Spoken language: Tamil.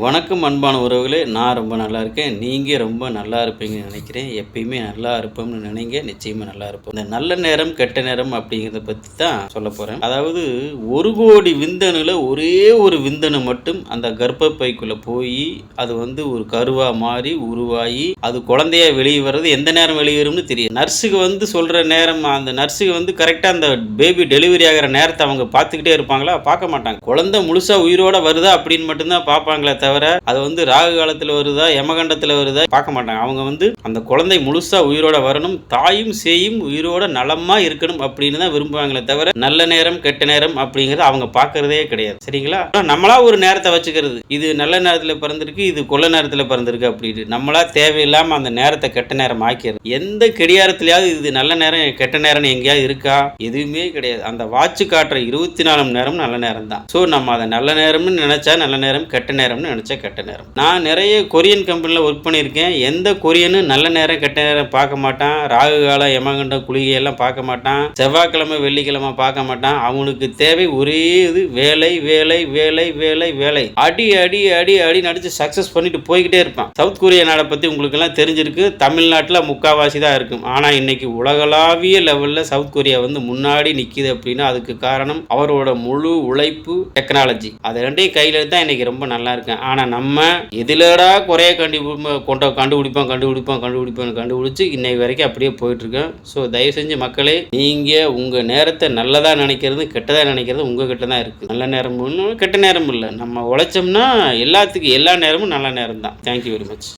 வணக்கம் அன்பான உறவுகளே! நான் ரொம்ப நல்லா இருக்கேன். நீங்க ரொம்ப நல்லா இருப்பீங்கன்னு நினைக்கிறேன். எப்பயுமே நல்லா இருப்போம்னு நினைங்க. நிச்சயமா நல்லா இருப்போம். இந்த நல்ல நேரம், கெட்ட நேரம் அப்படிங்கிறத பத்தி தான் சொல்லப் போறேன். அதாவது 1,00,00,000 விந்தணுல ஒரே ஒரு விந்தணு மட்டும் அந்த கர்ப்பப்பைக்குள்ள போயி, அது ஒரு கருவா மாறி, உருவாகி, அது குழந்தையா வெளிய வர்றது எந்த நேரம் வெளிய வரும்னு தெரியாது. நர்ஸுக்கு சொல்ற நேரம் அந்த நர்ஸுக்கு கரெக்ட்டா அந்த பேபி டெலிவரி ஆகுற நேரத்த அவங்க பார்த்துக்கிட்டே இருப்பாங்களா? பார்க்க மாட்டாங்க. குழந்தை முழுசா உயிரோட வருதா அப்படின்னு மட்டும் தான் பார்ப்பாங்களே தவிர, அது ராகு காலத்துல வருதா, யமகண்டத்துல வருதா பார்க்க மாட்டாங்க. அவங்க அந்த குழந்தை முழுசா உயிரோட வரணும், தாயும் சேயும் உயிரோட நலமா இருக்கணும் அப்படின்னு தான் விரும்புவாங்களே தவிர, நல்ல நேரம், கெட்ட நேரம் அப்படிங்கிறத அவங்க பார்க்கறதே கிடையாது. சரிங்களா? நம்மளா ஒரு நேரத்தை வச்சுக்கிறது. இது நல்ல நேரத்துல பிறந்திருக்கு, இது கொல்ல நேரத்துல பிறந்திருக்கு அப்படின்னு. நம்மளா தேவையில்லாம அந்த நேரத்தை கெட்ட நேரம் ஆக்கிறது. எந்த கடிகாரத்திலயாவது இது நல்ல நேரம், கெட்ட நேரம்னு எங்கேயாவது இருக்கா? எதுவுமே கிடையாது. அந்த வாட்ச் காட்டுற 24 மணி நேரம் நல்ல நேரம் தான். ஸோ நம்ம அதை நல்ல நேரம்னு நினைச்சா நல்ல நேரம், கெட்ட நேரம்னு நினைச்சா கெட்ட நேரம். நான் நிறைய கொரியன் கம்பெனியில் ஒர்க் பண்ணியிருக்கேன். எந்த கொரியனும் நல்ல நேரம் கெட்ட நேரம் பார்க்க மாட்டான். ராகு காலம், யமகண்டம், குளிகை எல்லாம் பார்க்க மாட்டான். செவ்வாய்க்கிழமை, வெள்ளிக்கிழமை பார்க்க மாட்டான். அவனுக்கு தேவை ஒரே இது வேலை வேலை வேலை வேலை வேலை. அடி அடி அடி அடி நடிச்சு சக்சஸ் பண்ணிட்டு போய்கிட்டே இருப்பான். சவுத் கொரியா நாடை பற்றி உங்களுக்கு எல்லாம் தெரிஞ்சிருக்கு. தமிழ்நாட்டில் முக்காவாசி தான் இருக்கும். ஆனால் இன்னைக்கு உலகளாவிய லெவலில் சவுத் கொரியா முன்னாடி நிற்கிது அப்படின்னா அதுக்கு காரணம் அவரோட முழு உழைப்பு, டெக்னாலஜி. அதை ரெண்டையும் கையில் தான் இன்னைக்கு ரொம்ப நல்லா இருக்கேன். ஆனால் நம்ம எதிலடா குறைய கண்டுபிடிச்சு இன்னைக்கு வரைக்கும் அப்படியே போயிட்டு இருக்கோம். ஸோ தயவு செஞ்சு மக்களே, நீங்க உங்க நேரத்தை நல்லதா நினைக்கிறது, கெட்டதா நினைக்கிறது உங்ககிட்ட தான் இருக்கு. நல்ல நேரம் ஒன்றும் கெட்ட நேரம் இல்லை. நம்ம உழைச்சோம்னா எல்லாத்துக்கும் எல்லா நேரமும் நல்ல நேரம் தான். Thank you very much.